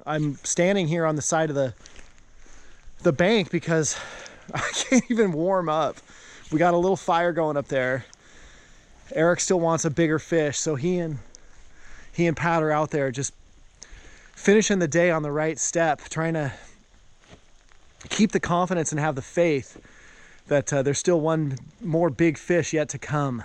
I'm standing here on the side of the bank because I can't even warm up. We got a little fire going up there. Eric still wants a bigger fish, so he and Pat are out there just finishing the day on the right step, trying to keep the confidence and have the faith that there's still one more big fish yet to come.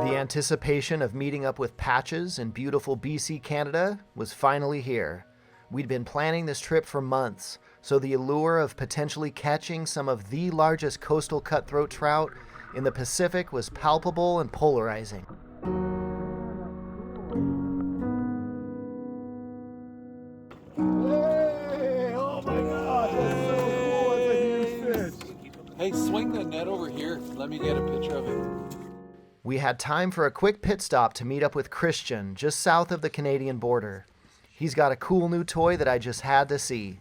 The anticipation of meeting up with Patches in beautiful BC, Canada was finally here. We'd been planning this trip for months, so the allure of potentially catching some of the largest coastal cutthroat trout in the Pacific was palpable and polarizing. Hey, oh my God, that's so cool. That's a huge fish. Hey, swing the net over here. Let me get a picture of it. We had time for a quick pit stop to meet up with Christian, just south of the Canadian border. He's got a cool new toy that I just had to see.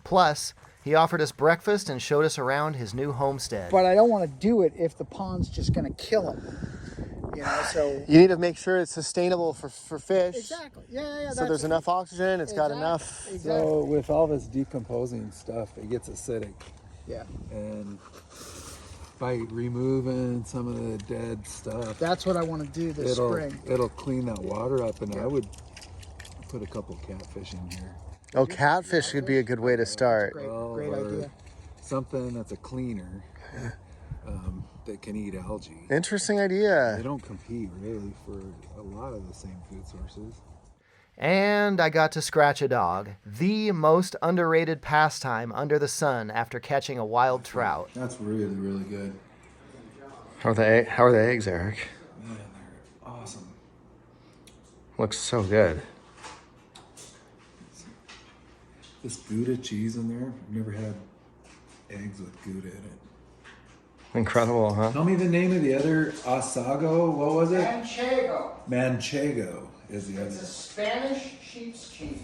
Plus, he offered us breakfast and showed us around his new homestead. But I don't want to do it if the pond's just going to kill him. You know, so... You need to make sure it's sustainable for fish. Exactly. Yeah. So there's enough oxygen, it's got enough. Exactly. So with all this decomposing stuff, it gets acidic. Yeah. And by removing some of the dead stuff, That's what I want to do this spring. It'll clean that water up, and I would put a couple catfish in here. Oh, catfish would be a good way to start. Great or idea. Something that's a cleaner that can eat algae. Interesting They idea. don't compete really for a lot of the same food sources. And I got to scratch a dog, the most underrated pastime under the sun after catching a wild trout. That's really, really good. How are the eggs, Eric? Man, they're awesome. Looks so good. This Gouda cheese in there, I've never had eggs with Gouda in it. Incredible, huh? Tell me the name of the other Asago, what was it? Manchego. Manchego is the It's a other. Spanish sheep's cheese.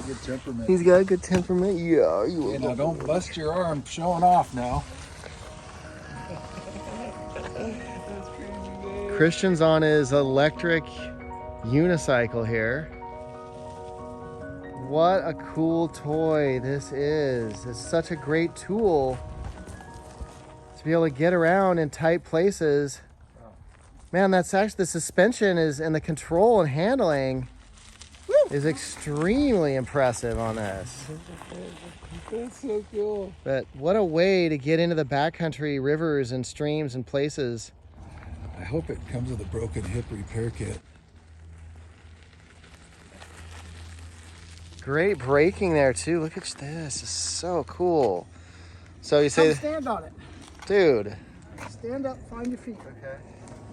Good temperament. He's got a good temperament. Yeah, you Hey, now don't bust your arm showing off now. Christian's on his electric unicycle here. What a cool toy this is. It's such a great tool to be able to get around in tight places. Man, that's actually, the suspension is, and the control and handling is extremely impressive on this. That's so cool. But what a way to get into the backcountry rivers and streams and places. I hope it comes with a broken hip repair kit. Great braking there too. Look at this. It's so cool. So you say, Come stand on it. dude. Stand up, find your feet. Okay.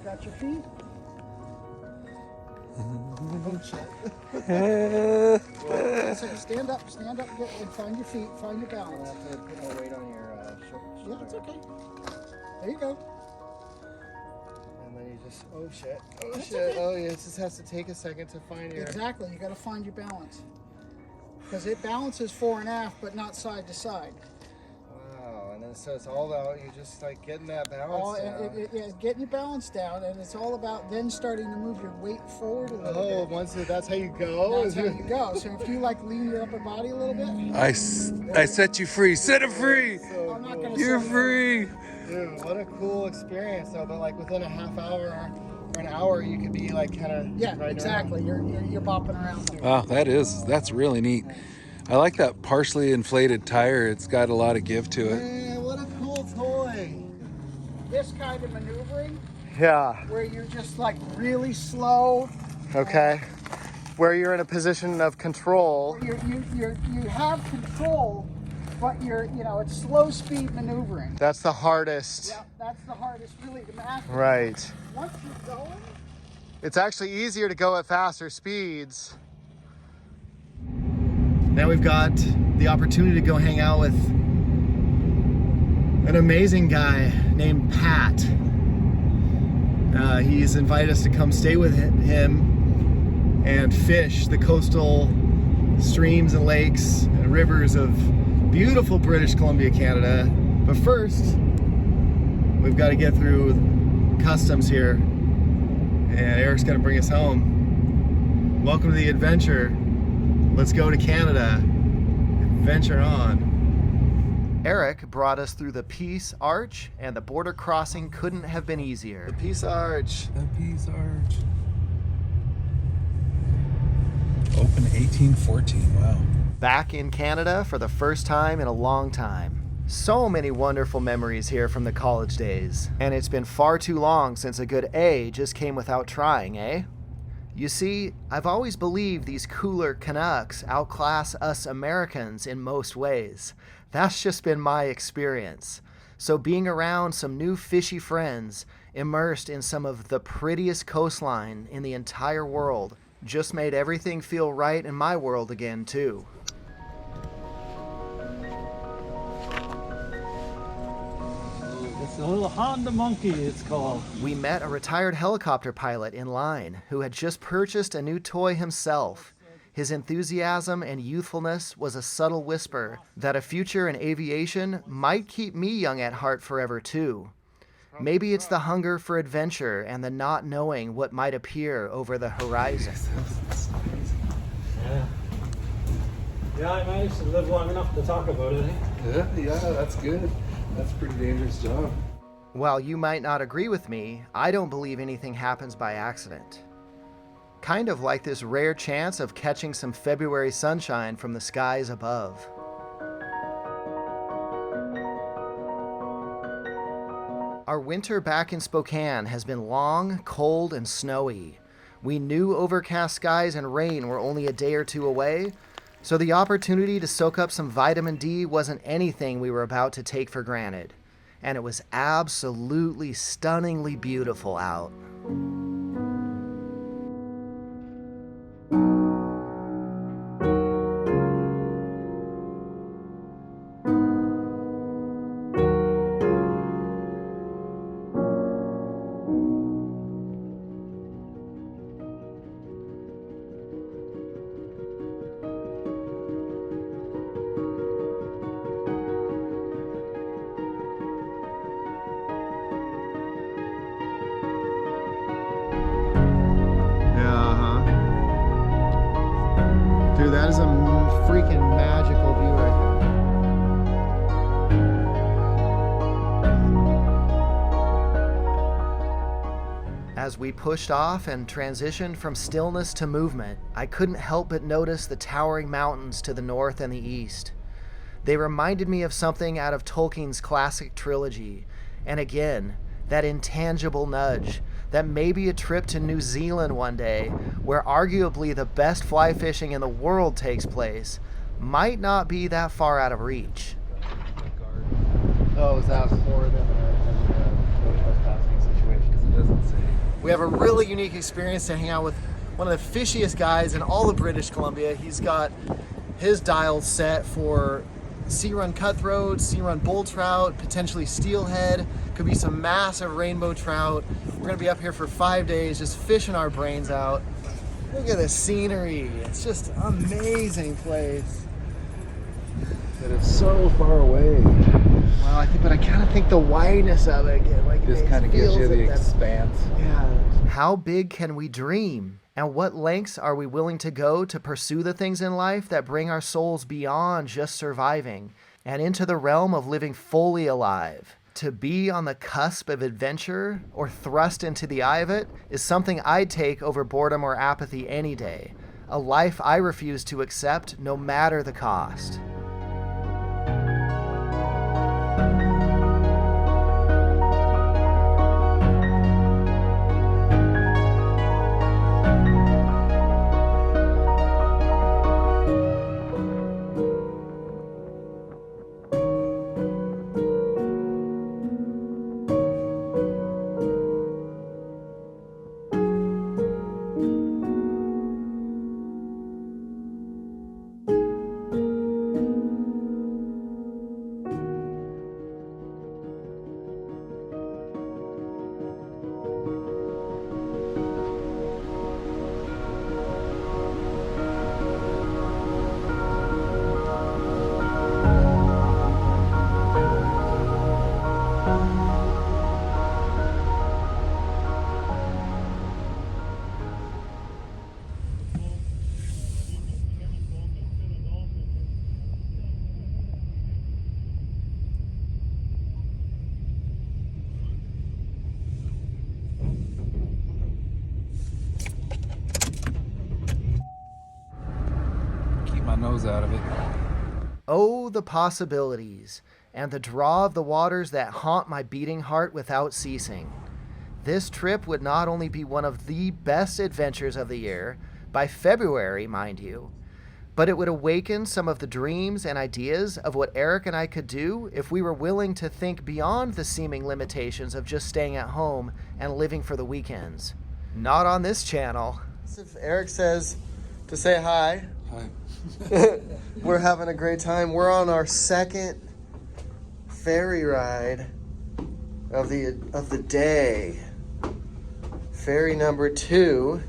Got your feet? So stand up, get, and find your feet, find your balance. to put more weight on your shoulders. Yeah, it's okay. There you go. And then you just, oh shit, That's okay. oh yeah, it just has to take a second to find your. Exactly, you got to find your balance. Because it balances fore and aft, but not side to side. Wow, and then so it's all about you just like getting that balance All, down. yeah, getting your balance down, and it's all about then starting to move your weight forward a little Oh, bit. once that's how you go. That's how you go. So if you like lean your upper body a little bit, I set you free. Set it free. I'm not going to You're free. Dude, what a cool experience though. But like within a half hour or an hour, you could be like kind of Yeah, exactly. You're bopping around. Wow, that's really neat. I like that partially inflated tire. It's got a lot of give to it. Man, what a cool toy. This kind of maneuvering, Yeah. where you're just like really slow. Okay. Where you're in a position of control. You have control, but it's slow speed maneuvering. That's the hardest. Yeah, that's the hardest really to master. Right. Once you're going, It's actually easier to go at faster speeds. Now we've got the opportunity to go hang out with an amazing guy named Pat. He's invited us to come stay with him and fish the coastal streams and lakes and rivers of beautiful British Columbia, Canada. But first, we've got to get through customs here, and Eric's gonna bring us home. Welcome to the adventure. Let's go to Canada. Adventure on. Eric brought us through the Peace Arch, and the border crossing couldn't have been easier. The Peace Arch. The Peace Arch. Open 1814, wow. Back in Canada for the first time in a long time. So many wonderful memories here from the college days. And it's been far too long since a good A just came without trying, eh? You see, I've always believed these cooler Canucks outclass us Americans in most ways. That's just been my experience. So being around some new fishy friends, immersed in some of the prettiest coastline in the entire world, just made everything feel right in my world again, too. It's a little Honda Monkey, it's called. We met a retired helicopter pilot in line who had just purchased a new toy himself. His enthusiasm and youthfulness was a subtle whisper that a future in aviation might keep me young at heart forever too. Maybe it's the hunger for adventure and the not knowing what might appear over the horizon. Yeah, I managed to live long enough to talk about it, eh? Yeah, that's good. That's a pretty dangerous job. While you might not agree with me, I don't believe anything happens by accident. Kind of like this rare chance of catching some February sunshine from the skies above. Our winter back in Spokane has been long, cold, and snowy. We knew overcast skies and rain were only a day or two away, so the opportunity to soak up some vitamin D wasn't anything we were about to take for granted. And it was absolutely stunningly beautiful out. Dude, that is a freaking magical view right there. As we pushed off and transitioned from stillness to movement, I couldn't help but notice the towering mountains to the north and the east. They reminded me of something out of Tolkien's classic trilogy, and again, that intangible nudge that maybe a trip to New Zealand one day, where arguably the best fly fishing in the world takes place, might not be that far out of reach. Oh, is that more than a trespassing situation? It doesn't say. We have a really unique experience to hang out with one of the fishiest guys in all of British Columbia. He's got his dials set for sea run cutthroat, sea run bull trout, potentially steelhead, could be some massive rainbow trout. We're gonna be up here for 5 days just fishing our brains out. Look at the scenery. It's just an amazing place. But it's so far away. Well, but I kind of think the wideness of it, like This kind of gives you the expanse. Yeah. How big can we dream? And what lengths are we willing to go to pursue the things in life that bring our souls beyond just surviving and into the realm of living fully alive? To be on the cusp of adventure or thrust into the eye of it is something I'd take over boredom or apathy any day. A life I refuse to accept no matter the cost. my nose out of it. Oh, the possibilities, and the draw of the waters that haunt my beating heart without ceasing. This trip would not only be one of the best adventures of the year, by February, mind you, but it would awaken some of the dreams and ideas of what Eric and I could do if we were willing to think beyond the seeming limitations of just staying at home and living for the weekends. Not on this channel. If Eric says to say hi, Hi. we're having a great time. We're on our second ferry ride of the day. Ferry number 2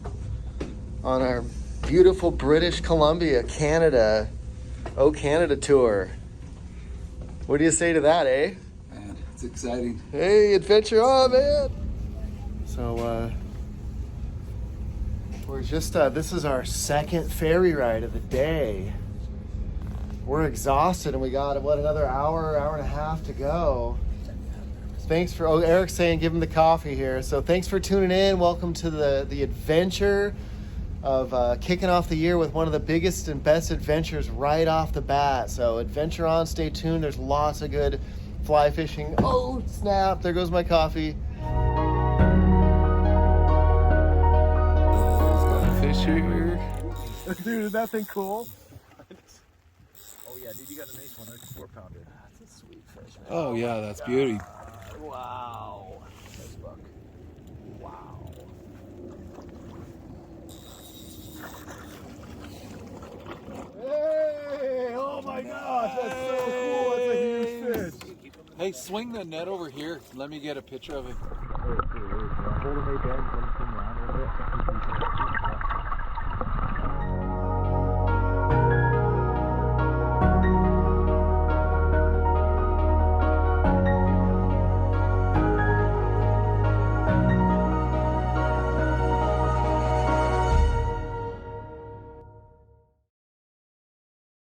on our beautiful British Columbia, Canada, Canada tour. What do you say to that, eh? Man, it's exciting. Hey, adventure on, man! So, we're just, this is our second ferry ride of the day. We're exhausted and we got, another hour and a half to go. Thanks for, Eric's saying give him the coffee here. So thanks for tuning in. Welcome to the adventure of kicking off the year with one of the biggest and best adventures right off the bat. So adventure on, stay tuned. There's lots of good fly fishing. Oh, snap, there goes my coffee. Fish here. Dude, is that thing cool? Oh yeah, dude, you got a nice one. That's a 4-pounder. That's a sweet fish, man. Oh yeah, that's beauty. Wow. Nice buck. Wow. Hey! Oh my gosh, that's so cool. That's a huge fish. Hey, swing the net over here. Let me get a picture of him. Hold him right there and let him swim around a little bit.